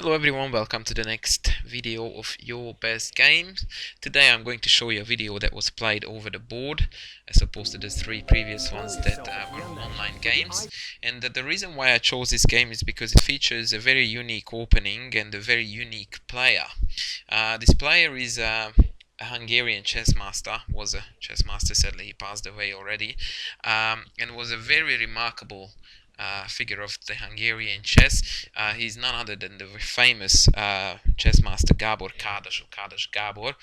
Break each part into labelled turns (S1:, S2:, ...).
S1: Hello everyone, welcome to the next video of Your Best Games. Today I'm going to show you a video that was played over the board as opposed to the three previous ones that were online games. And the reason why I chose this game is because it features a very unique opening and a very unique player. This player is a Hungarian chess master, was a chess master, sadly he passed away already, and was a very remarkable figure of the Hungarian chess. He's none other than the famous chess master Gabor Kardas, or Kardas Gabor,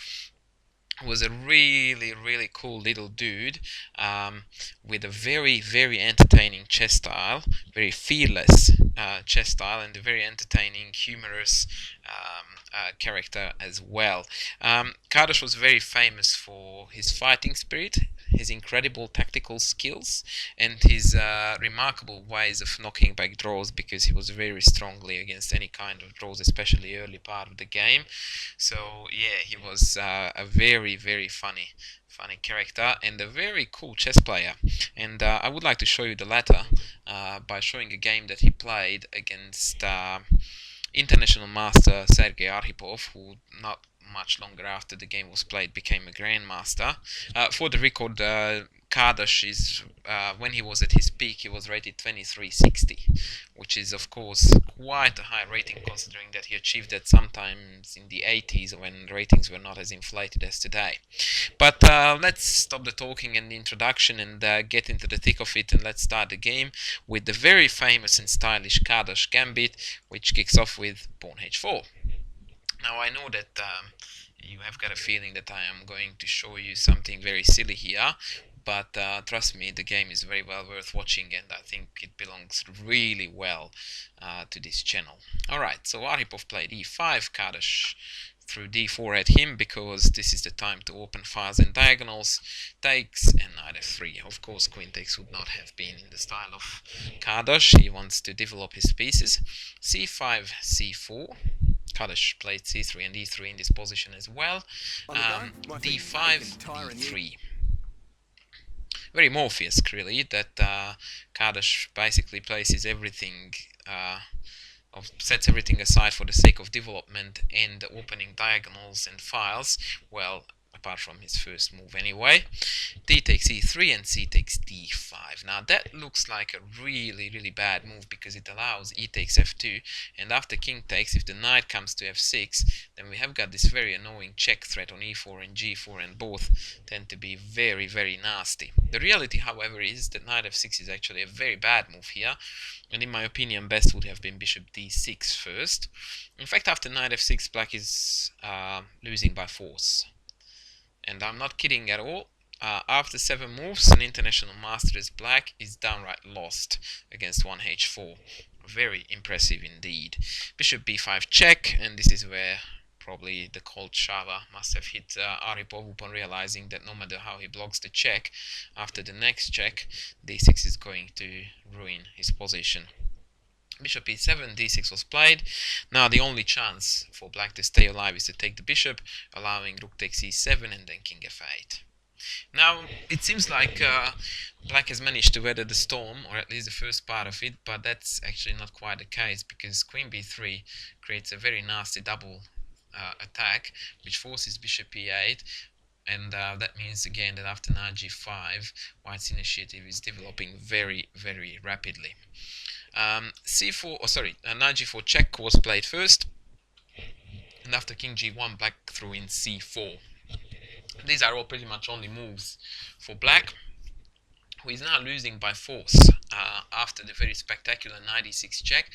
S1: was a really cool little dude, with a very entertaining chess style, very fearless chess style, and a very entertaining, humorous character as well. Kardas was very famous for his fighting spirit, his incredible tactical skills, and his remarkable ways of knocking back draws, because he was very strongly against any kind of draws, especially early part of the game. So yeah, he was a very funny character and a very cool chess player. And I would like to show you the latter by showing a game that he played against international master Sergei Arhipov, who not much longer after the game was played became a grandmaster. For the record, Kardas is, when he was at his peak, he was rated 2360, which is of course quite a high rating considering that he achieved that sometimes in the 80s when ratings were not as inflated as today. But let's stop the talking and the introduction and get into the thick of it, and let's start the game with the very famous and stylish Kardas Gambit, which kicks off with pawn h4. Now I know that you have got a feeling that I am going to show you something very silly here, but trust me, the game is very well worth watching, and I think it belongs really well to this channel. Alright, so Arhipov played e5, Kardas through d4 at him, because this is the time to open files and diagonals, takes, and knight f3. Of course, queen takes would not have been in the style of Kardas. He wants to develop his pieces. c5, c4. Kardas played c3 and d3 in this position as well. d5, d3. Very Morpheus, really, that Kardas basically places everything, sets everything aside for the sake of development and opening diagonals and files, well, apart from his first move anyway. D takes e3 and c takes d5. Now that looks like a really bad move, because it allows e takes f2, and after king takes, if the knight comes to f6, then we have got this very annoying check threat on e4 and g4, and both tend to be very nasty. The reality, however, is that knight f6 is actually a very bad move here, and in my opinion best would have been bishop d6 first. In fact, after knight f6, black is losing by force. And I'm not kidding at all. After 7 moves, an international master as black is downright lost against 1h4. Very impressive indeed. Bishop b5 check, and this is where probably the cold shower must have hit Arhipov upon realizing that no matter how he blocks the check, after the next check, d6 is going to ruin his position. Bishop e7, d6 was played. Now the only chance for black to stay alive is to take the bishop, allowing rook takes e7 and then king f8. Now it seems like black has managed to weather the storm, or at least the first part of it, but that's actually not quite the case, because queen b3 creates a very nasty double attack, which forces bishop e8, and that means again that after knight g5, white's initiative is developing very rapidly. C4, oh sorry, knight g4 check was played first, and after king g1, black threw in c4. These are all pretty much only moves for black, who is now losing by force after the very spectacular knight e6 check.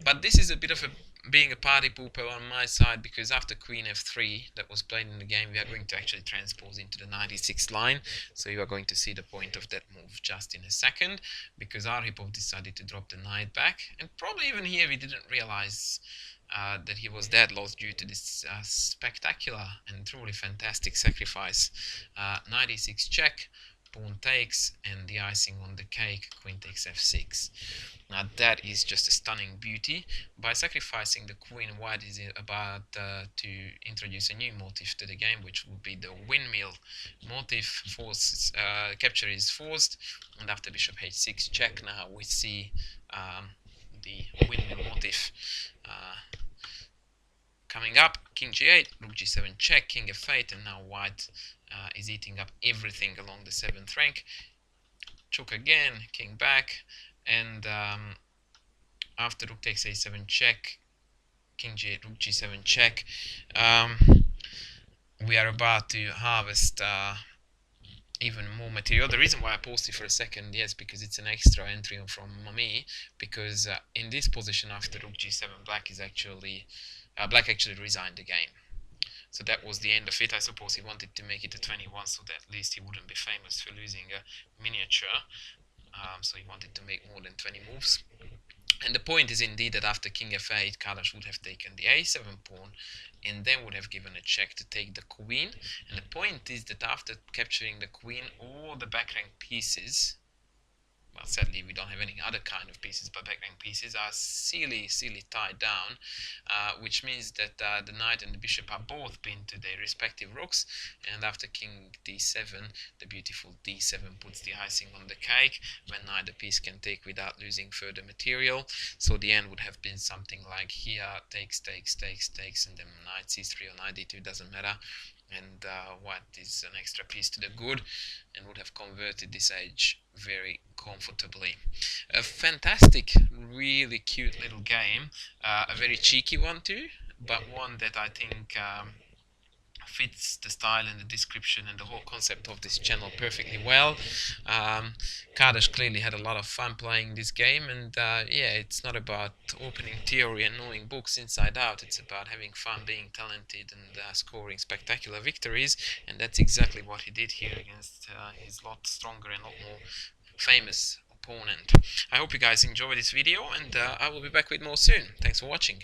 S1: But this is a bit of being a party pooper on my side, because after queen f3 that was played in the game, we are going to actually transpose into the knight e6 line, so you are going to see the point of that move just in a second, because Arhipov decided to drop the knight back, and probably even here we didn't realize that he was dead lost due to this spectacular and truly fantastic sacrifice. Knight e6 check, pawn takes, and the icing on the cake, queen takes f6. Now that is just a stunning beauty. By sacrificing the queen, white is about to introduce a new motif to the game, which would be the windmill motif. Capture is forced, and after bishop h6 check, now we see the windmill motif king g8, rook g7 check, king f8, and now white is eating up everything along the 7th rank. Choke again, king back, and after rook takes a7 check, king g8, rook g7 check, we are about to harvest even more material. The reason why I paused it for a second, yes, because it's an extra entry from me, because in this position after rook g7, black actually resigned the game. So that was the end of it. I suppose he wanted to make it a 21 so that at least he wouldn't be famous for losing a miniature. So he wanted to make more than 20 moves. And the point is indeed that after king f8, Kalash would have taken the a7 pawn and then would have given a check to take the queen. And the point is that after capturing the queen, all the back rank pieces, well, sadly we don't have any other kind of pieces, but back rank pieces are silly tied down, which means that the knight and the bishop are both pinned to their respective rooks, and after king d7, the beautiful d7 puts the icing on the cake, when neither piece can take without losing further material. So the end would have been something like here, takes, and then knight c3 or knight d2, doesn't matter, and white is an extra piece to the good and would have converted this age very comfortably. A fantastic, really cute little game, a very cheeky one too, but one that I think fits the style and the description and the whole concept of this channel perfectly well. Kalash clearly had a lot of fun playing this game, and yeah, it's not about opening theory and knowing books inside out, it's about having fun, being talented, and scoring spectacular victories, and that's exactly what he did here against his lot stronger and lot more famous opponent. I hope you guys enjoyed this video, and I will be back with more soon. Thanks for watching.